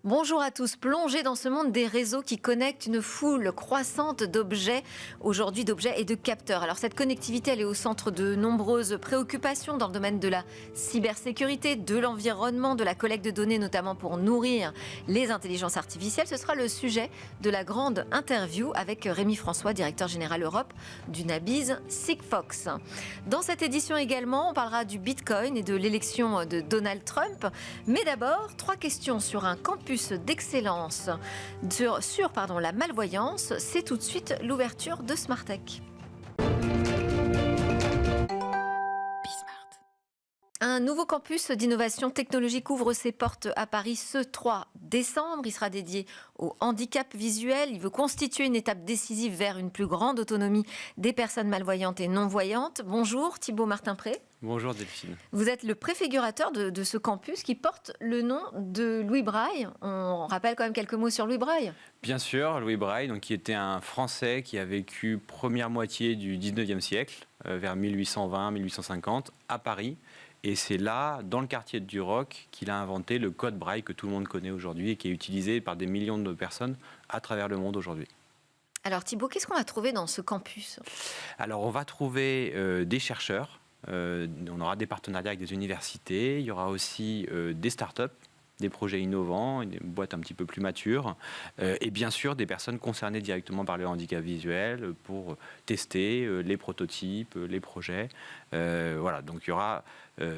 Bonjour à tous, plongés dans ce monde des réseaux qui connectent une foule croissante d'objets, aujourd'hui d'objets et de capteurs. Alors cette connectivité, elle est au centre de nombreuses préoccupations dans le domaine de la cybersécurité, de l'environnement, de la collecte de données, notamment pour nourrir les intelligences artificielles. Ce sera le sujet de la grande interview avec Rémi François, directeur général Europe du Nabiz Sigfox. Dans cette édition également, on parlera du Bitcoin et de l'élection de Donald Trump. Mais d'abord, 3 questions sur un campus d'excellence sur la malvoyance. C'est tout de suite l'ouverture de Smartech. Un nouveau campus d'innovation technologique ouvre ses portes à Paris ce 3 décembre. Il sera dédié au handicap visuel. Il veut constituer une étape décisive vers une plus grande autonomie des personnes malvoyantes et non-voyantes. Bonjour Thibaut Martin-Pré. Bonjour Delphine. Vous êtes le préfigurateur de ce campus qui porte le nom de Louis Braille. On rappelle quand même quelques mots sur Louis Braille. Bien sûr, Louis Braille, donc, qui était un Français qui a vécu première moitié du 19e siècle, vers 1820-1850, à Paris. Et c'est là, dans le quartier de Duroc, qu'il a inventé le code Braille que tout le monde connaît aujourd'hui et qui est utilisé par des millions de personnes à travers le monde aujourd'hui. Alors Thibaut, qu'est-ce qu'on va trouver dans ce campus ? Alors on va trouver des chercheurs, on aura des partenariats avec des universités, il y aura aussi des startups, des projets innovants, des boîtes un petit peu plus matures, et bien sûr des personnes concernées directement par le handicap visuel pour tester les prototypes, les projets. Voilà, donc il y aura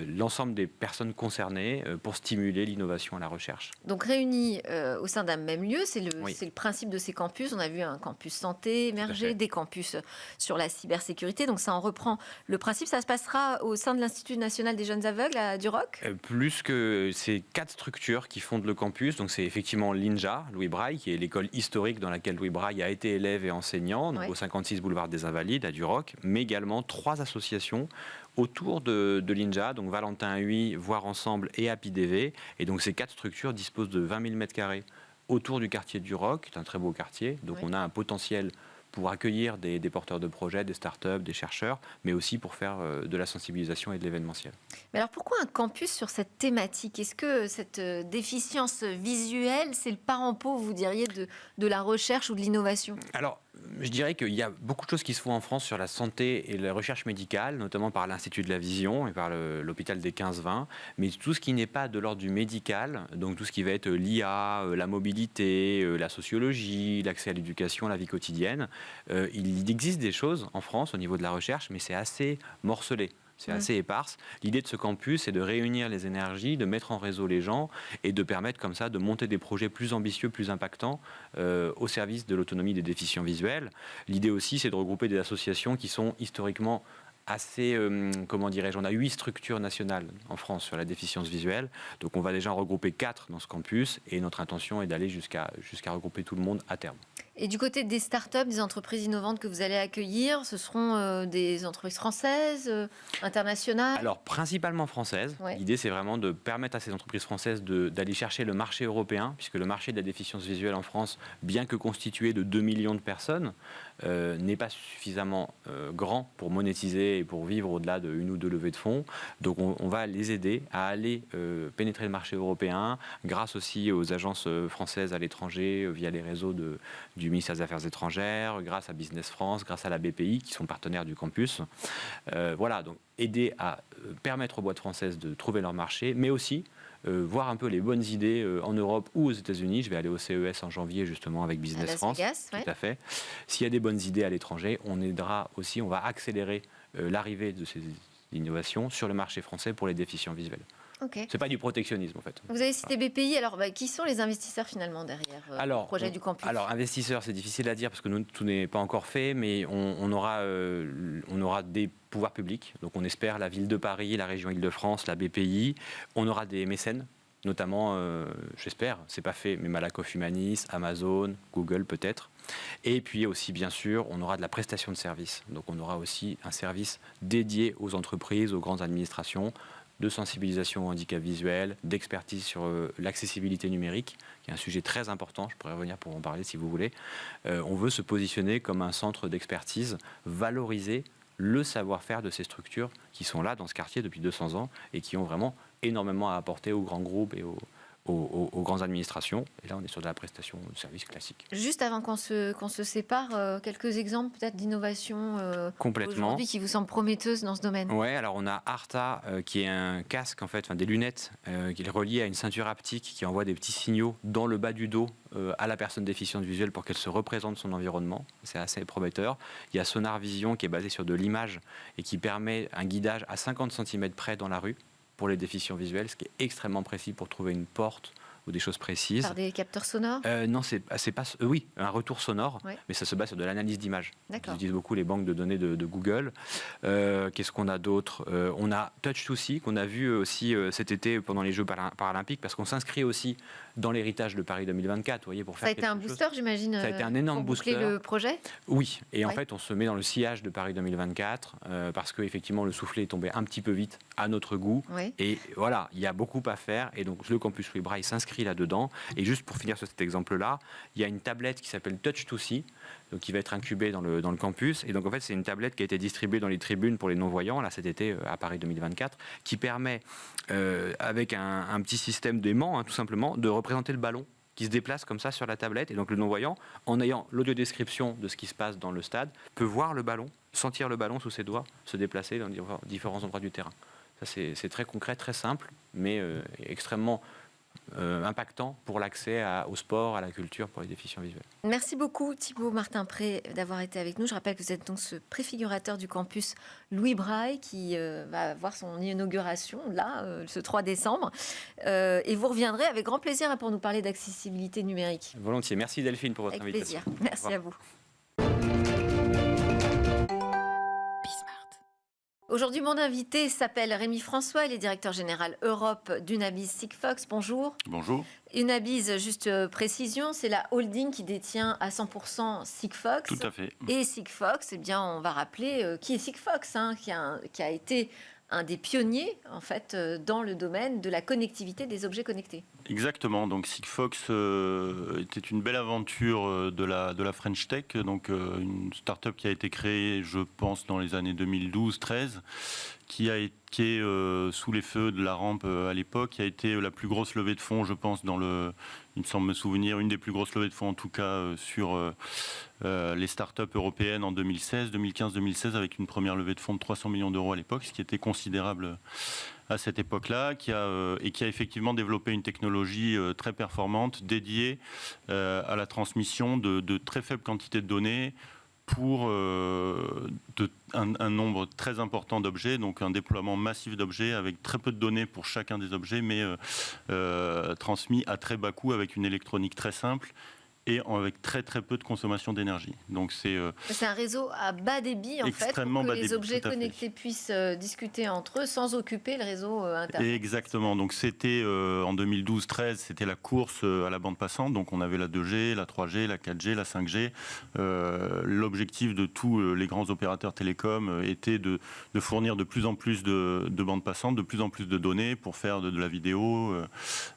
l'ensemble des personnes concernées pour stimuler l'innovation et la recherche. Donc réunis au sein d'un même lieu, c'est le principe de ces campus. On a vu un campus santé émerger, des campus sur la cybersécurité. Donc ça en reprend le principe. Ça se passera au sein de l'Institut national des jeunes aveugles à Duroc. Plus que ces 4 structures qui fondent le campus, donc c'est effectivement l'INJA, Louis Braille, qui est l'école historique dans laquelle Louis Braille a été élève et enseignant, donc au 56 boulevard des Invalides à Duroc, mais également 3 associations autour de l'INJA, donc Valentin Huy, Voir Ensemble et APIDV. Et donc ces 4 structures disposent de 20 000 m² autour du quartier de Duroc, qui est un très beau quartier. Donc on a un potentiel pour accueillir des porteurs de projets, des startups, des chercheurs, mais aussi pour faire de la sensibilisation et de l'événementiel. Mais alors pourquoi un campus sur cette thématique ? Est-ce que cette déficience visuelle, c'est le parent pauvre, vous diriez, de la recherche ou de l'innovation ? Alors, je dirais qu'il y a beaucoup de choses qui se font en France sur la santé et la recherche médicale, notamment par l'Institut de la Vision et par l'hôpital des 15-20, mais tout ce qui n'est pas de l'ordre du médical, donc tout ce qui va être l'IA, la mobilité, la sociologie, l'accès à l'éducation, à la vie quotidienne, il existe des choses en France au niveau de la recherche, mais c'est assez morcelé. C'est assez éparse. L'idée de ce campus, c'est de réunir les énergies, de mettre en réseau les gens et de permettre comme ça de monter des projets plus ambitieux, plus impactants au service de l'autonomie des déficients visuels. L'idée aussi, c'est de regrouper des associations qui sont historiquement assez, comment dirais-je, on a 8 structures nationales en France sur la déficience visuelle. Donc on va déjà en regrouper 4 dans ce campus et notre intention est d'aller jusqu'à regrouper tout le monde à terme. Et du côté des startups, des entreprises innovantes que vous allez accueillir, ce seront des entreprises françaises, internationales ? Alors, principalement françaises. Ouais. L'idée, c'est vraiment de permettre à ces entreprises françaises d'aller chercher le marché européen, puisque le marché de la déficience visuelle en France, bien que constitué de 2 millions de personnes, n'est pas suffisamment grand pour monétiser et pour vivre au-delà d'une ou 2 levées de fonds. Donc, on va les aider à aller pénétrer le marché européen, grâce aussi aux agences françaises à l'étranger, via les réseaux du ministère des Affaires étrangères, grâce à Business France, grâce à la BPI, qui sont partenaires du campus. Voilà, donc aider à permettre aux boîtes françaises de trouver leur marché, mais aussi voir un peu les bonnes idées en Europe ou aux États-Unis. Je vais aller au CES en janvier justement avec Business France. Vegas, tout à fait. S'il y a des bonnes idées à l'étranger, on aidera aussi, on va accélérer l'arrivée de ces innovations sur le marché français pour les déficients visuels. Okay. C'est pas du protectionnisme en fait. Vous avez cité BPI, alors qui sont les investisseurs finalement derrière le projet du campus ? Alors investisseurs, c'est difficile à dire parce que nous, tout n'est pas encore fait, mais on aura des pouvoirs publics, donc on espère la ville de Paris, la région Île-de-France, la BPI, on aura des mécènes, notamment, j'espère, c'est pas fait, mais Malakoff Humanis, Amazon, Google peut-être. Et puis aussi, bien sûr, on aura de la prestation de services. Donc on aura aussi un service dédié aux entreprises, aux grandes administrations, de sensibilisation au handicap visuel, d'expertise sur l'accessibilité numérique, qui est un sujet très important, je pourrais revenir pour en parler si vous voulez. On veut se positionner comme un centre d'expertise, valoriser le savoir-faire de ces structures qui sont là dans ce quartier depuis 200 ans et qui ont vraiment énormément à apporter aux grands groupes et aux grandes administrations. Et là, on est sur de la prestation de services classique. Juste avant qu'on se sépare, quelques exemples peut-être d'innovation aujourd'hui qui vous semblent prometteuses dans ce domaine. Oui, alors on a Arta qui est un casque, en fait, des lunettes qui est relié à une ceinture haptique qui envoie des petits signaux dans le bas du dos à la personne déficiente visuelle pour qu'elle se représente son environnement. C'est assez prometteur. Il y a Sonar Vision qui est basé sur de l'image et qui permet un guidage à 50 cm près dans la rue pour les déficients visuels, ce qui est extrêmement précis pour trouver une porte ou des choses précises. Par des capteurs sonores Non, c'est pas. Oui, un retour sonore, mais ça se base sur de l'analyse d'image. Ils utilisent beaucoup les banques de données de Google. Qu'est-ce qu'on a d'autre On a Touch2See qu'on a vu aussi cet été pendant les Jeux paralympiques, parce qu'on s'inscrit aussi dans l'héritage de Paris 2024. Vous voyez, pour faire ça a été un booster, j'imagine. Ça a été un énorme booster. Le projet. Oui, et en fait, on se met dans le sillage de Paris 2024 parce qu'effectivement, le soufflet est tombé un petit peu vite à notre goût. Et voilà, il y a beaucoup à faire. Et donc, le campus Louis Braille s'inscrit là-dedans. Et juste pour finir sur cet exemple-là, il y a une tablette qui s'appelle Touch2See, donc qui va être incubée dans le campus. Et donc, en fait, c'est une tablette qui a été distribuée dans les tribunes pour les non-voyants, là, cet été, à Paris 2024, qui permet, avec un petit système d'aimant, tout simplement, de représenter le ballon qui se déplace comme ça sur la tablette. Et donc, le non-voyant, en ayant l'audiodescription de ce qui se passe dans le stade, peut voir le ballon, sentir le ballon sous ses doigts, se déplacer dans différents endroits du terrain. Ça, c'est très concret, très simple, mais extrêmement impactant pour l'accès au sport, à la culture pour les déficients visuels. Merci beaucoup Thibaut Martin-Pré d'avoir été avec nous. Je rappelle que vous êtes donc ce préfigurateur du campus Louis Braille qui va avoir son inauguration là, ce 3 décembre. Et vous reviendrez avec grand plaisir pour nous parler d'accessibilité numérique. Volontiers. Merci Delphine pour votre invitation. Avec plaisir. Merci à vous. Aujourd'hui, mon invité s'appelle Rémi François, il est directeur général Europe d'Unabiz Sigfox. Bonjour. Bonjour. Unabiz, juste précision, c'est la holding qui détient à 100% Sigfox. Tout à fait. Et Sigfox, eh bien, on va rappeler qui est Sigfox, qui a été un des pionniers en fait dans le domaine de la connectivité des objets connectés. Exactement. Donc Sigfox était une belle aventure de la French Tech, donc une start-up qui a été créée, je pense, dans les années 2012-13, qui est sous les feux de la rampe à l'époque, qui a été la plus grosse levée de fonds, je pense, il me semble me souvenir, une des plus grosses levées de fonds en tout cas sur les startups européennes en 2015-2016, avec une première levée de fonds de 300 millions d'euros à l'époque, ce qui était considérable à cette époque-là, qui a effectivement développé une technologie très performante dédiée à la transmission de très faibles quantités de données pour un nombre très important d'objets, donc un déploiement massif d'objets avec très peu de données pour chacun des objets, mais transmis à très bas coût avec une électronique très simple et avec très très peu de consommation d'énergie. Donc c'est un réseau à bas débit en fait, pour que les objets connectés puissent discuter entre eux sans occuper le réseau Internet. Exactement. Donc c'était en 2012-13, c'était la course à la bande passante. Donc on avait la 2G, la 3G, la 4G, la 5G. L'objectif de tous les grands opérateurs télécoms était de fournir de plus en plus de bandes passantes, de plus en plus de données pour faire de la vidéo.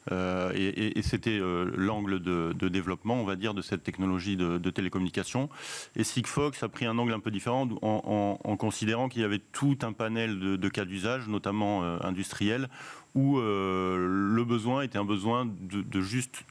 Et c'était l'angle de développement, on va dire, de cette technologie de télécommunication. Et Sigfox a pris un angle un peu différent en considérant qu'il y avait tout un panel de cas d'usage, notamment industriels, où le besoin était un besoin de juste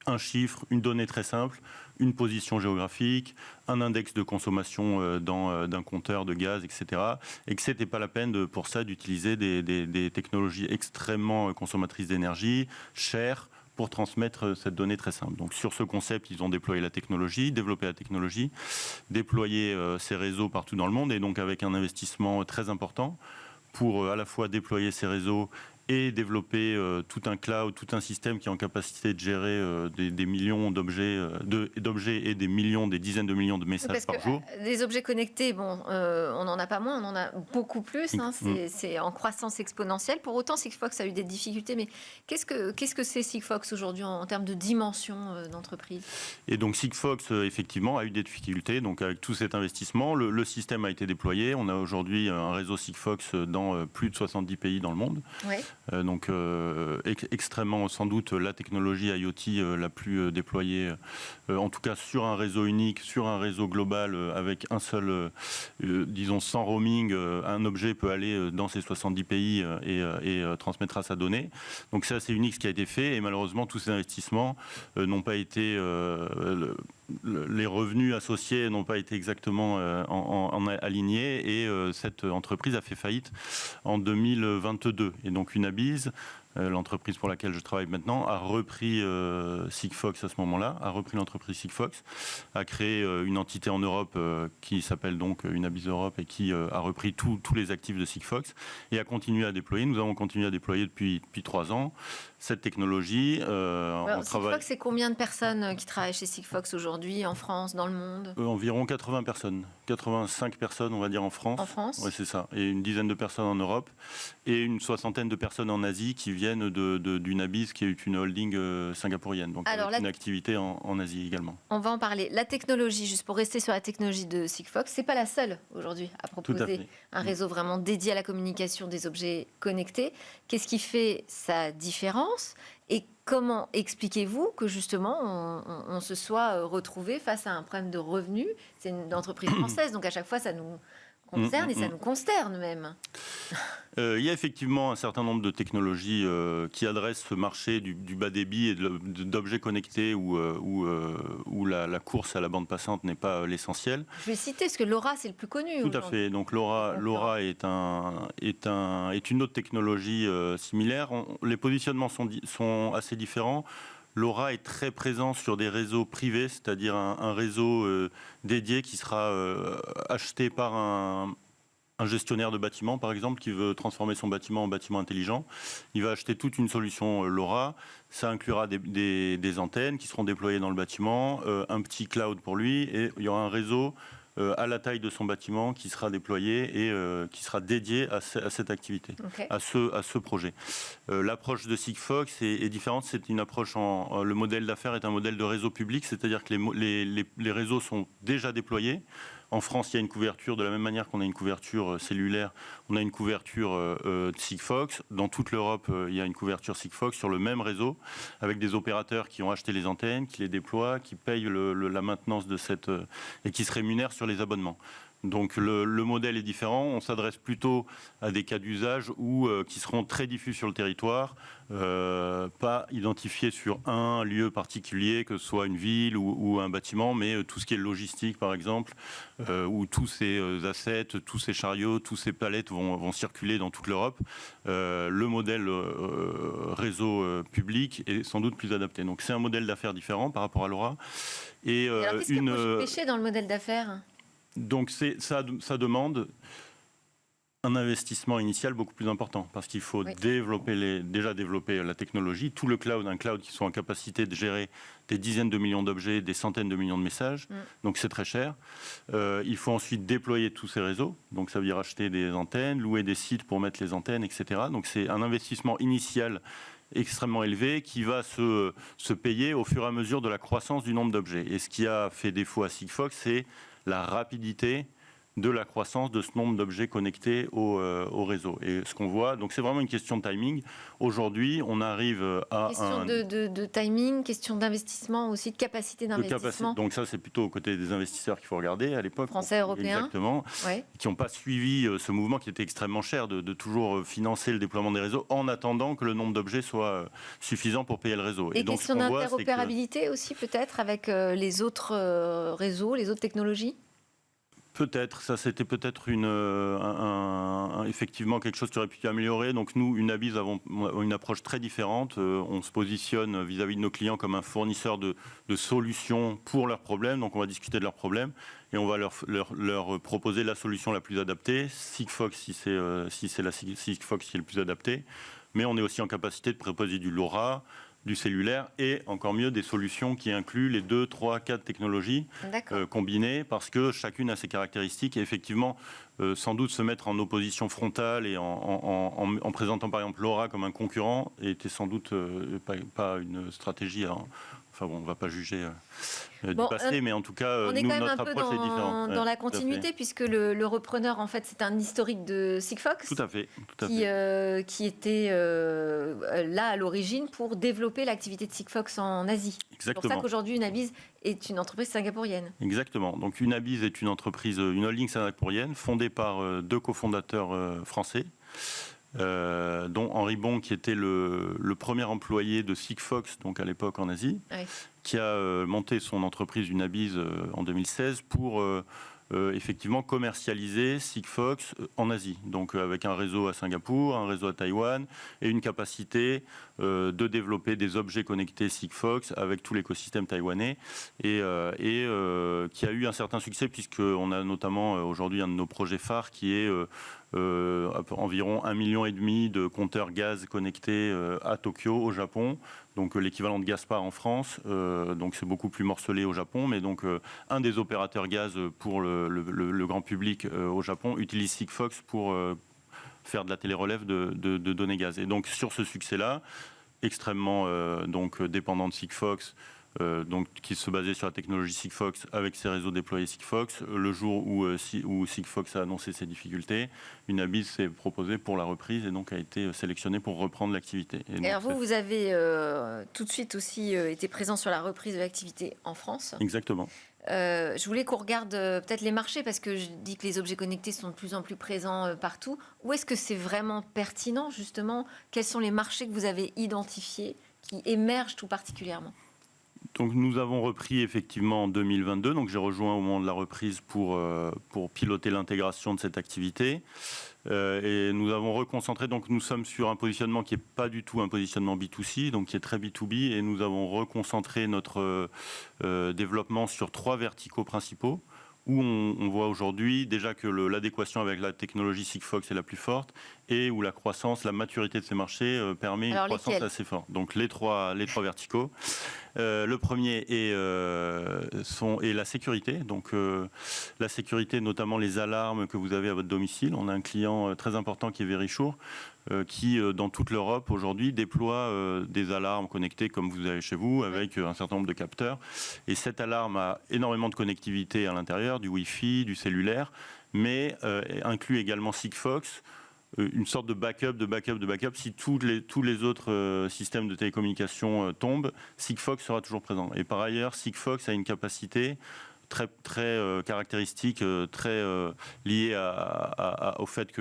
un chiffre, une donnée très simple, une position géographique, un index de consommation d'un compteur de gaz, etc. Et que ce n'était pas la peine pour ça d'utiliser des technologies extrêmement consommatrices d'énergie, chères, pour transmettre cette donnée très simple. Donc sur ce concept, ils ont déployé la technologie, développé la technologie, déployé ces réseaux partout dans le monde, et donc avec un investissement très important pour à la fois déployer ces réseaux et développer tout un cloud, tout un système qui est en capacité de gérer des millions d'objets et des dizaines de millions de messages par jour. Des objets connectés, bon, on n'en a pas moins, on en a beaucoup plus. C'est en croissance exponentielle. Pour autant, Sigfox a eu des difficultés. Mais qu'est-ce que c'est Sigfox aujourd'hui en termes de dimension d'entreprise? Et donc Sigfox, effectivement, a eu des difficultés. Donc avec tout cet investissement, le système a été déployé. On a aujourd'hui un réseau Sigfox dans plus de 70 pays dans le monde. Ouais. donc extrêmement, sans doute, la technologie IoT la plus déployée, en tout cas sur un réseau unique, sur un réseau global, avec un seul, disons, sans roaming, un objet peut aller dans ces 70 pays et transmettra sa donnée. Donc c'est assez unique ce qui a été fait, et malheureusement tous ces investissements n'ont pas été, les revenus associés n'ont pas été exactement alignés, et cette entreprise a fait faillite en 2022. Et donc Unabise, l'entreprise pour laquelle je travaille maintenant, a repris Sigfox à ce moment-là, a repris l'entreprise Sigfox, a créé une entité en Europe qui s'appelle donc Unabise Europe, et qui a repris tous les actifs de Sigfox et a continué à déployer. Nous avons continué à déployer depuis 3 ans cette technologie. Sigfox, c'est combien de personnes qui travaillent chez Sigfox aujourd'hui, en France, dans le monde? Environ 80 personnes, 85 personnes, on va dire, en France. En France? Oui, c'est ça. Et une dizaine de personnes en Europe, et une soixantaine de personnes en Asie qui viennent d'Unabise, qui est une holding singapourienne, donc avec une activité en Asie également. On va en parler. La technologie, juste pour rester sur la technologie de Sigfox, c'est pas la seule aujourd'hui à proposer un réseau vraiment dédié à la communication des objets connectés. Qu'est-ce qui fait sa différence, et comment expliquez-vous que justement on se soit retrouvé face à un problème de revenus? C'est une entreprise française, donc à chaque fois ça nous concerne et ça nous consterne même. Il y a effectivement un certain nombre de technologies qui adressent ce marché du bas débit et d'objets connectés où la course à la bande passante n'est pas l'essentiel. Je vais citer parce que LoRa, c'est le plus connu. Tout à fait. Donc LoRa est une autre technologie similaire. Les positionnements sont assez différents. LoRa est très présent sur des réseaux privés, c'est-à-dire un réseau dédié qui sera acheté par un gestionnaire de bâtiment, par exemple, qui veut transformer son bâtiment en bâtiment intelligent. Il va acheter toute une solution LoRa. Ça inclura des antennes qui seront déployées dans le bâtiment, un petit cloud pour lui, et il y aura un réseau à la taille de son bâtiment qui sera déployé et qui sera dédié à cette activité, à ce projet. L'approche de Sigfox est différente. C'est une approche le modèle d'affaires est un modèle de réseau public, c'est-à-dire que les réseaux sont déjà déployés. En France, il y a une couverture, de la même manière qu'on a une couverture cellulaire, on a une couverture Sigfox. Dans toute l'Europe, il y a une couverture Sigfox sur le même réseau, avec des opérateurs qui ont acheté les antennes, qui les déploient, qui payent la maintenance de et qui se rémunèrent sur les abonnements. Donc le modèle est différent. On s'adresse plutôt à des cas d'usage qui seront très diffus sur le territoire, pas identifiés sur un lieu particulier, que ce soit une ville ou un bâtiment, mais tout ce qui est logistique, par exemple, où tous ces assets, tous ces chariots, tous ces palettes vont circuler dans toute l'Europe. Le modèle réseau public est sans doute plus adapté. Donc c'est un modèle d'affaires différent par rapport à LoRa. Et alors qu'est-ce que vous pêchez dans le modèle d'affaires ? Donc ça demande un investissement initial beaucoup plus important, parce qu'il faut déjà développer la technologie, tout le cloud, un cloud qui soit en capacité de gérer des dizaines de millions d'objets, des centaines de millions de messages, donc c'est très cher. Il faut ensuite déployer tous ces réseaux, donc ça veut dire acheter des antennes, louer des sites pour mettre les antennes, etc. Donc c'est un investissement initial extrêmement élevé qui va se payer au fur et à mesure de la croissance du nombre d'objets. Et ce qui a fait défaut à Sigfox, c'est la rapidité de la croissance de ce nombre d'objets connectés au réseau. Et ce qu'on voit, donc c'est vraiment une question de timing. Aujourd'hui, on arrive à question de timing, question d'investissement aussi, de capacité d'investissement. Donc ça, c'est plutôt aux côtés des investisseurs qu'il faut regarder à l'époque. Français, européens. Exactement. Ouais. Qui n'ont pas suivi ce mouvement qui était extrêmement cher de toujours financer le déploiement des réseaux en attendant que le nombre d'objets soit suffisant pour payer le réseau. Et donc, question d'interopérabilité aussi peut-être avec les autres réseaux, les autres technologies ? Peut-être, ça c'était peut-être effectivement quelque chose qui aurait pu être amélioré. Donc nous, Unabise, avons une approche très différente. On se positionne vis-à-vis de nos clients comme un fournisseur de solutions pour leurs problèmes. Donc on va discuter de leurs problèmes et on va leur proposer la solution la plus adaptée. Sigfox si c'est la Sigfox qui est le plus adapté. Mais on est aussi en capacité de proposer du LoRa, du cellulaire et encore mieux des solutions qui incluent les 2, 3, 4 technologies combinées, parce que chacune a ses caractéristiques et effectivement sans doute se mettre en opposition frontale et en présentant par exemple LoRa comme un concurrent était sans doute pas une stratégie Enfin bon, on ne va pas juger du Bon, passé, mais en tout cas, on est nous, quand même notre un peu approche est différente. dans Ouais, la tout à fait. continuité, puisque le repreneur, en fait, c'est un historique de Sigfox. Tout à fait. Qui était là à l'origine pour développer l'activité de Sigfox en Asie. C'est pour ça Exactement. qu'aujourd'hui, Unabiz est une entreprise singapourienne. Exactement. Donc Unabiz est une entreprise, une holding singapourienne, fondée par deux cofondateurs français, dont Henri Bon, qui était le premier employé de Sigfox, donc à l'époque en Asie, Oui. qui a monté son entreprise Unabiz en 2016 pour effectivement commercialiser Sigfox en Asie. Donc avec un réseau à Singapour, un réseau à Taïwan et une capacité de développer des objets connectés Sigfox avec tout l'écosystème taïwanais et qui a eu un certain succès puisqu'on a notamment aujourd'hui un de nos projets phares qui est environ 1,5 million de compteurs gaz connectés à Tokyo, au Japon. Donc l'équivalent de Gaspard en France, donc c'est beaucoup plus morcelé au Japon, mais donc un des opérateurs gaz pour le grand public au Japon utilise Sigfox pour faire de la télérelève de données gaz. Et donc sur ce succès-là, extrêmement donc dépendant de Sigfox, donc, qui se basait sur la technologie Sigfox avec ses réseaux déployés Sigfox. Le jour où Sigfox a annoncé ses difficultés, Unabiz s'est proposé pour la reprise et donc a été sélectionné pour reprendre l'activité. Et alors vous avez tout de suite aussi été présent sur la reprise de l'activité en France. Exactement. Je voulais qu'on regarde peut-être les marchés, parce que je dis que les objets connectés sont de plus en plus présents partout. Où est-ce que c'est vraiment pertinent, justement? Quels sont les marchés que vous avez identifiés qui émergent tout particulièrement? Donc nous avons repris effectivement en 2022, donc j'ai rejoint au moment de la reprise pour piloter l'intégration de cette activité. Et nous avons reconcentré, donc nous sommes sur un positionnement qui n'est pas du tout un positionnement B2C, donc qui est très B2B, et nous avons reconcentré notre développement sur 3 verticaux principaux, où on voit aujourd'hui déjà que l'adéquation avec la technologie Sigfox est la plus forte et où la croissance, la maturité de ces marchés permet une croissance assez forte. Donc les trois verticaux. Le premier est la sécurité. Donc la sécurité, notamment les alarmes que vous avez à votre domicile. On a un client très important qui est Verisure, qui dans toute l'Europe aujourd'hui déploie des alarmes connectées comme vous avez chez vous, avec un certain nombre de capteurs. Et cette alarme a énormément de connectivité à l'intérieur, du Wi-Fi, du cellulaire, mais inclut également Sigfox, une sorte de backup. Si tous les autres systèmes de télécommunication tombent, Sigfox sera toujours présent. Et par ailleurs, Sigfox a une capacité très caractéristique, très liée au fait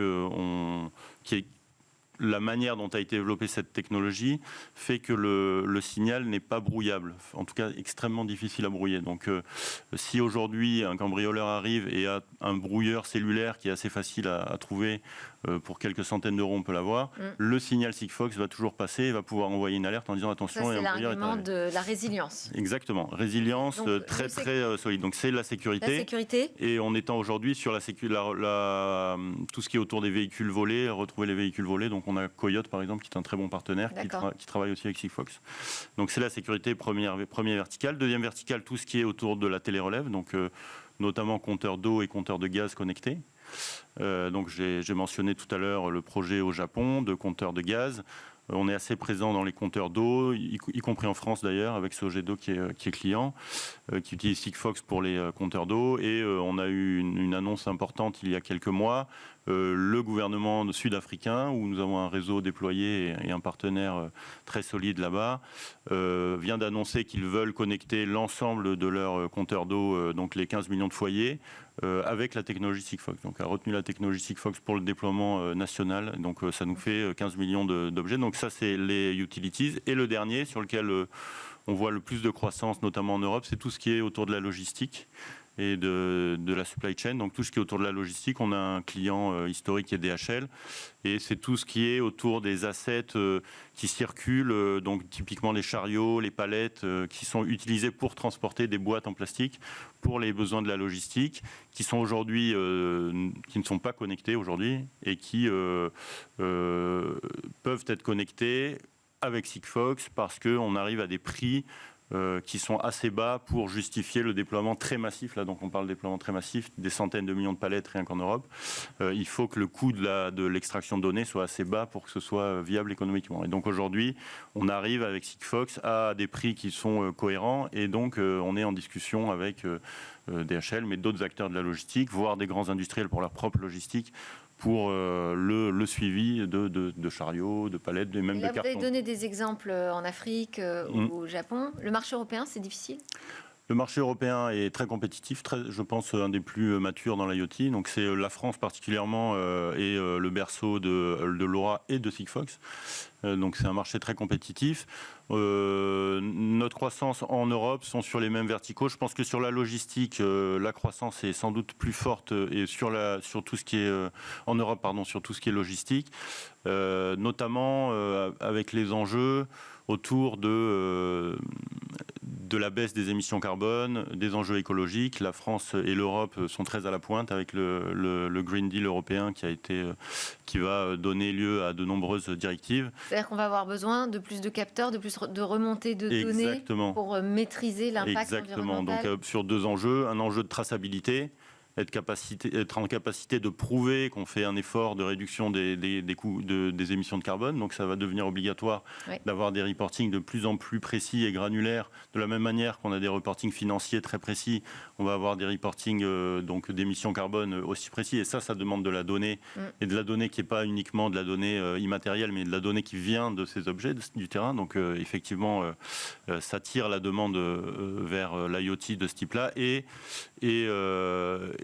la manière dont a été développée cette technologie fait que le signal n'est pas brouillable, en tout cas extrêmement difficile à brouiller. Donc si aujourd'hui un cambrioleur arrive et a un brouilleur cellulaire qui est assez facile à trouver, pour quelques centaines d'euros on peut l'avoir, le signal Sigfox va toujours passer et va pouvoir envoyer une alerte en disant attention. Ça, c'est l'argument de la résilience. Exactement, résilience. Donc, très solide. Donc c'est la sécurité. Et en étant aujourd'hui sur tout ce qui est autour des véhicules volés, retrouver les véhicules volés. Donc on a Coyote par exemple qui est un très bon partenaire qui travaille aussi avec Sigfox. Donc c'est la sécurité première verticale. Deuxième verticale, tout ce qui est autour de la télérelève, donc notamment compteurs d'eau et compteurs de gaz connectés. Donc j'ai mentionné tout à l'heure le projet au Japon de compteurs de gaz. On est assez présent dans les compteurs d'eau, y compris en France d'ailleurs, avec Sogedo qui est client, qui utilise Sigfox pour les compteurs d'eau. Et on a eu une annonce importante il y a quelques mois. Le gouvernement sud-africain, où nous avons un réseau déployé et un partenaire très solide là-bas, vient d'annoncer qu'ils veulent connecter l'ensemble de leurs compteurs d'eau, donc les 15 millions de foyers, avec la technologie Sigfox. Donc a retenu la technologie Sigfox pour le déploiement national. Donc ça nous fait 15 millions d'objets. Donc ça, c'est les utilities. Et le dernier, sur lequel on voit le plus de croissance, notamment en Europe, c'est tout ce qui est autour de la logistique et de la supply chain. Donc tout ce qui est autour de la logistique, on a un client historique qui est DHL, et c'est tout ce qui est autour des assets qui circulent, donc typiquement les chariots, les palettes, qui sont utilisés pour transporter des boîtes en plastique pour les besoins de la logistique, qui sont aujourd'hui, qui ne sont pas connectés aujourd'hui et qui peuvent être connectés avec Sigfox parce qu'on arrive à des prix qui sont assez bas pour justifier le déploiement très massif. Là, donc on parle de déploiement très massif, des centaines de millions de palettes rien qu'en Europe. Il faut que le coût de l'extraction de données soit assez bas pour que ce soit viable économiquement. Et donc aujourd'hui, on arrive avec Sigfox à des prix qui sont cohérents et donc on est en discussion avec DHL, mais d'autres acteurs de la logistique, voire des grands industriels pour leur propre logistique, pour le suivi de chariots, de palettes, et même de cartons. Vous avez donné des exemples en Afrique ou au Japon. Le marché européen, c'est difficile ? Le marché européen est très compétitif, je pense un des plus matures dans l'IoT. Donc c'est la France particulièrement et le berceau de LoRa et de Sigfox. Donc c'est un marché très compétitif. Notre croissance en Europe sont sur les mêmes verticaux. Je pense que sur la logistique, la croissance est sans doute plus forte et sur tout ce qui est en Europe, sur tout ce qui est logistique, notamment avec les enjeux autour de la baisse des émissions carbone, des enjeux écologiques. La France et l'Europe sont très à la pointe avec le Green Deal européen qui va donner lieu à de nombreuses directives. C'est-à-dire qu'on va avoir besoin de plus de capteurs, de plus de remontées de données pour maîtriser l'impact environnemental. Donc sur deux enjeux, un enjeu de traçabilité, être en capacité de prouver qu'on fait un effort de réduction des coûts des émissions de carbone. Donc ça va devenir obligatoire d'avoir des reportings de plus en plus précis et granulaires. De la même manière qu'on a des reportings financiers très précis, on va avoir des reportings d'émissions carbone aussi précis. Et ça demande de la donnée, et de la donnée qui n'est pas uniquement de la donnée immatérielle, mais de la donnée qui vient de ces objets du terrain. Donc effectivement, ça tire la demande vers l'IoT de ce type-là. Et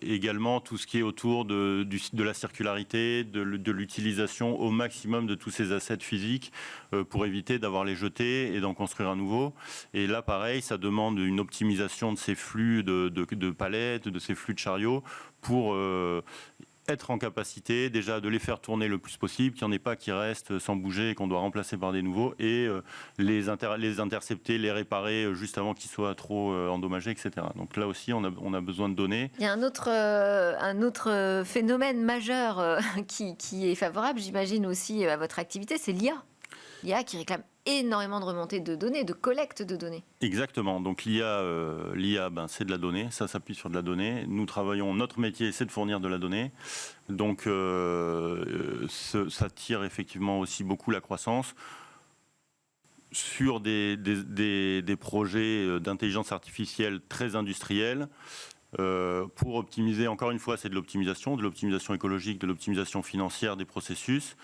également tout ce qui est autour de la circularité, de l'utilisation au maximum de tous ces assets physiques pour éviter d'avoir les jetés et d'en construire un nouveau. Et là, pareil, ça demande une optimisation de ces flux de palettes, de ces flux de chariots pour être en capacité déjà de les faire tourner le plus possible, qu'il n'y en ait pas qui restent sans bouger et qu'on doit remplacer par des nouveaux, et les intercepter, les réparer juste avant qu'ils soient trop endommagés, etc. Donc là aussi, on a besoin de données. Il y a un autre phénomène majeur qui est favorable, j'imagine aussi à votre activité, c'est l'IA. L'IA qui réclame énormément de remontées de données, de collecte de données. Exactement. Donc l'IA, c'est de la donnée. Ça s'appuie sur de la donnée. Nous travaillons, notre métier, c'est de fournir de la donnée. Donc ça tire effectivement aussi beaucoup la croissance sur des projets d'intelligence artificielle très industriels. Pour optimiser, encore une fois, c'est de l'optimisation écologique, de l'optimisation financière des processus.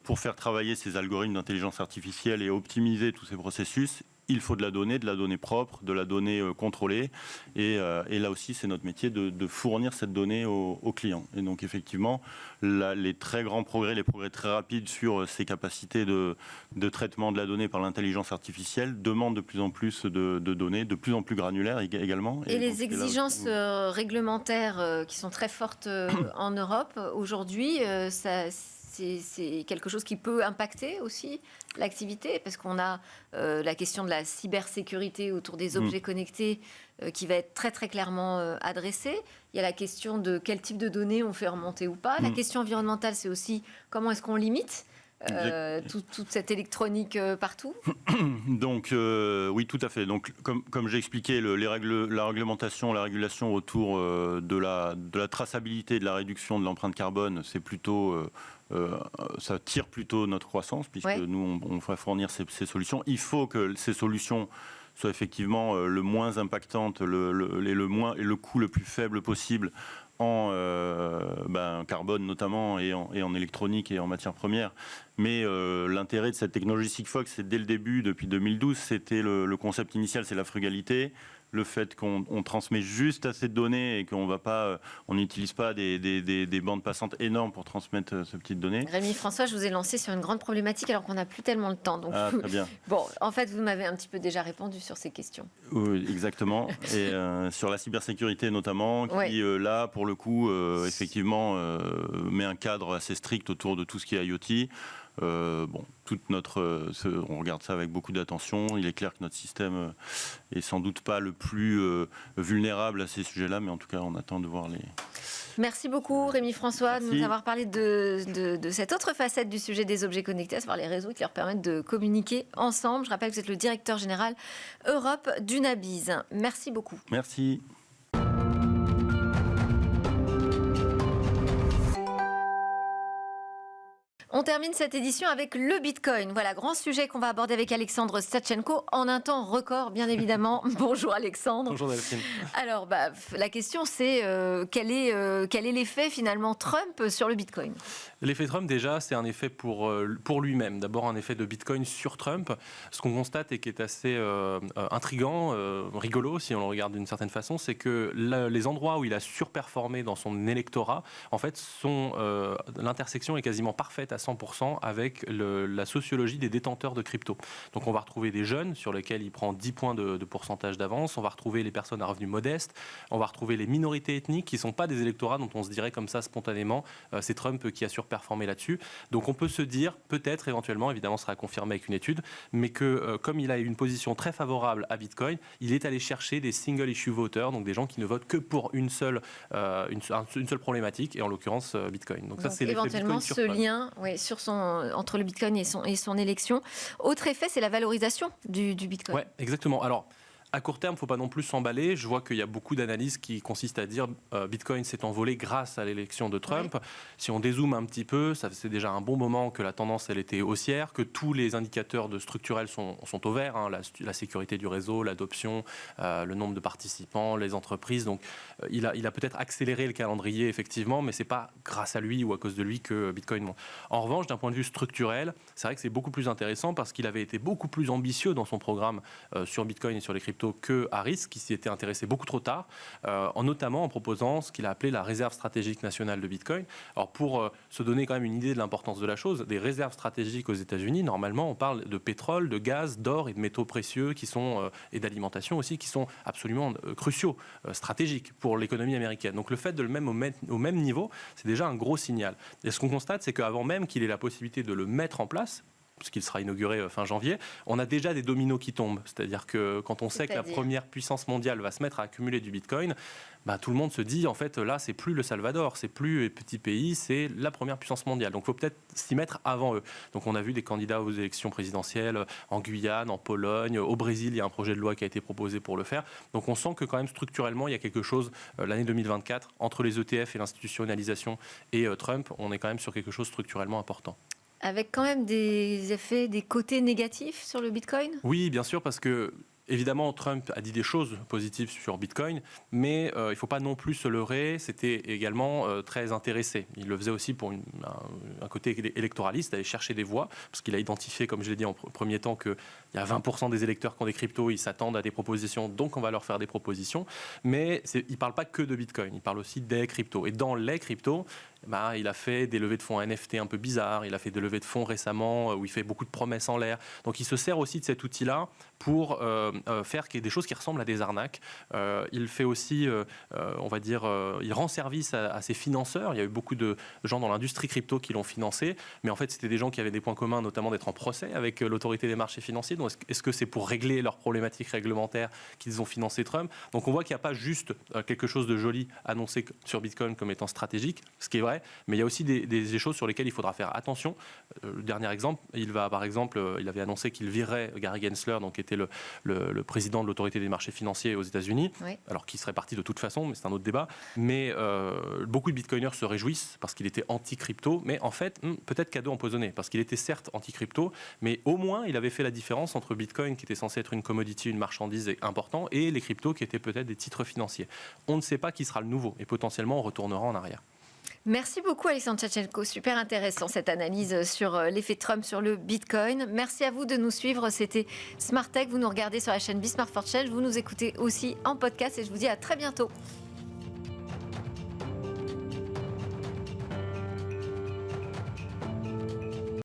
Pour faire travailler ces algorithmes d'intelligence artificielle et optimiser tous ces processus, il faut de la donnée propre, de la donnée contrôlée. Et là aussi, c'est notre métier de fournir cette donnée aux clients. Et donc, effectivement, les très grands progrès, les progrès très rapides sur ces capacités de traitement de la donnée par l'intelligence artificielle demandent de plus en plus de données, de plus en plus granulaires également. Et les exigences réglementaires qui sont très fortes en Europe, aujourd'hui, c'est quelque chose qui peut impacter aussi l'activité, parce qu'on a la question de la cybersécurité autour des objets connectés qui va être très très clairement adressée. Il y a la question de quel type de données on fait remonter ou pas. La question environnementale, c'est aussi comment est-ce qu'on limite toute cette électronique partout. Donc oui, tout à fait. Donc comme j'ai expliqué, la réglementation, la régulation autour de la traçabilité, de la réduction de l'empreinte carbone, c'est plutôt ça tire plutôt notre croissance, puisque nous on va fournir ces solutions. Il faut que ces solutions soient effectivement le moins impactantes et le coût le plus faible possible en carbone notamment, et en électronique et en matières premières. Mais l'intérêt de cette technologie Sigfox, c'est dès le début, depuis 2012, c'était le concept initial, c'est la frugalité. Le fait qu'on transmet juste assez de données et qu'on n'utilise pas des bandes passantes énormes pour transmettre ces petites données. Rémi François, je vous ai lancé sur une grande problématique alors qu'on n'a plus tellement le temps. Donc très bien. Bon, en fait, vous m'avez un petit peu déjà répondu sur ces questions. Oui, exactement. Et sur la cybersécurité notamment, qui là, pour le coup, effectivement, met un cadre assez strict autour de tout ce qui est IoT. On regarde ça avec beaucoup d'attention. Il est clair que notre système est sans doute pas le plus vulnérable à ces sujets-là, mais en tout cas, on attend de voir les... Merci beaucoup Rémi François de nous avoir parlé de cette autre facette du sujet des objets connectés, à savoir les réseaux qui leur permettent de communiquer ensemble. Je rappelle que vous êtes le directeur général Europe d'Unabiz. Merci beaucoup. Merci. On termine cette édition avec le Bitcoin. Voilà, grand sujet qu'on va aborder avec Alexandre Stachenko en un temps record, bien évidemment. Bonjour Alexandre. Bonjour Delphine. Alors, la question c'est quel est l'effet finalement Trump sur le Bitcoin ? L'effet Trump, déjà, c'est un effet pour lui-même. D'abord, un effet de Bitcoin sur Trump. Ce qu'on constate et qui est assez intriguant, rigolo, si on le regarde d'une certaine façon, c'est que les endroits où il a surperformé dans son électorat, en fait, l'intersection est quasiment parfaite à 100% avec la sociologie des détenteurs de crypto. Donc on va retrouver des jeunes sur lesquels il prend 10 points de pourcentage d'avance, on va retrouver les personnes à revenus modestes, on va retrouver les minorités ethniques qui ne sont pas des électorats dont on se dirait comme ça spontanément, c'est Trump qui a surperformé là-dessus. Donc on peut se dire, peut-être éventuellement, évidemment ce sera confirmé avec une étude, mais que comme il a une position très favorable à Bitcoin, il est allé chercher des single issue voters, donc des gens qui ne votent que pour une seule problématique, et en l'occurrence Bitcoin. Donc ça, c'est l'effet éventuellement Bitcoin sur ce Trump. lien entre le Bitcoin et son élection. Autre effet, c'est la valorisation du Bitcoin. Oui, exactement. Alors, à court terme, il ne faut pas non plus s'emballer. Je vois qu'il y a beaucoup d'analyses qui consistent à dire Bitcoin s'est envolé grâce à l'élection de Trump. Ouais. Si on dézoome un petit peu, c'est déjà un bon moment que la tendance elle était haussière, que tous les indicateurs structurels sont au vert, hein, la sécurité du réseau, l'adoption, le nombre de participants, les entreprises. Donc, il a peut-être accéléré le calendrier, effectivement, mais ce n'est pas grâce à lui ou à cause de lui que Bitcoin monte. En revanche, d'un point de vue structurel, c'est vrai que c'est beaucoup plus intéressant parce qu'il avait été beaucoup plus ambitieux dans son programme sur Bitcoin et sur les cryptos que Harris, qui s'y était intéressé beaucoup trop tard, notamment en proposant ce qu'il a appelé la réserve stratégique nationale de Bitcoin. Alors pour se donner quand même une idée de l'importance de la chose, des réserves stratégiques aux États-Unis, normalement on parle de pétrole, de gaz, d'or et de métaux précieux et d'alimentation aussi, qui sont absolument cruciaux, stratégiques pour l'économie américaine. Donc le fait de le mettre au même niveau, c'est déjà un gros signal. Et ce qu'on constate, c'est qu'avant même qu'il ait la possibilité de le mettre en place, puisqu'il sera inauguré fin janvier, on a déjà des dominos qui tombent. C'est-à-dire que quand on sait que la première puissance mondiale va se mettre à accumuler du Bitcoin, tout le monde se dit, en fait, là, c'est plus le Salvador, c'est plus un petit pays, c'est la première puissance mondiale. Donc, il faut peut-être s'y mettre avant eux. Donc, on a vu des candidats aux élections présidentielles en Guyane, en Pologne, au Brésil, il y a un projet de loi qui a été proposé pour le faire. Donc, on sent que quand même, structurellement, il y a quelque chose, l'année 2024, entre les ETF et l'institutionnalisation et Trump, on est quand même sur quelque chose structurellement important. Avec quand même des effets, des côtés négatifs sur le Bitcoin ? Oui, bien sûr, parce que évidemment, Trump a dit des choses positives sur Bitcoin, mais il ne faut pas non plus se leurrer, c'était également très intéressé. Il le faisait aussi pour un côté électoraliste, aller chercher des voix, parce qu'il a identifié, comme je l'ai dit en premier temps, qu'il y a 20% des électeurs qui ont des cryptos, ils s'attendent à des propositions, donc on va leur faire des propositions. Mais il ne parle pas que de Bitcoin, il parle aussi des cryptos. Et dans les cryptos, il a fait des levées de fonds NFT un peu bizarres, il a fait des levées de fonds récemment où il fait beaucoup de promesses en l'air. Donc il se sert aussi de cet outil-là pour faire des choses qui ressemblent à des arnaques. Il fait aussi, on va dire, il rend service à ses financeurs. Il y a eu beaucoup de gens dans l'industrie crypto qui l'ont financé, mais en fait c'était des gens qui avaient des points communs, notamment d'être en procès avec l'autorité des marchés financiers. Donc est-ce que c'est pour régler leurs problématiques réglementaires qu'ils ont financé Trump ? Donc on voit qu'il n'y a pas juste quelque chose de joli annoncé sur Bitcoin comme étant stratégique, ce qui est vrai, mais il y a aussi des choses sur lesquelles il faudra faire attention. Le dernier exemple, il avait annoncé qu'il virerait Gary Gensler, donc qui était le président de l'autorité des marchés financiers aux États-Unis, oui. Alors qui serait parti de toute façon, mais c'est un autre débat. Mais beaucoup de bitcoiners se réjouissent parce qu'il était anti-crypto, mais en fait, peut-être cadeau empoisonné, parce qu'il était certes anti-crypto, mais au moins il avait fait la différence entre Bitcoin, qui était censé être une commodity, une marchandise importante, et les cryptos qui étaient peut-être des titres financiers. On ne sait pas qui sera le nouveau, et potentiellement on retournera en arrière. Merci beaucoup Alexandre Stachenko, super intéressant cette analyse sur l'effet Trump sur le Bitcoin. Merci à vous de nous suivre, c'était Smart Tech, vous nous regardez sur la chaîne Be Smart for Change, vous nous écoutez aussi en podcast et je vous dis à très bientôt.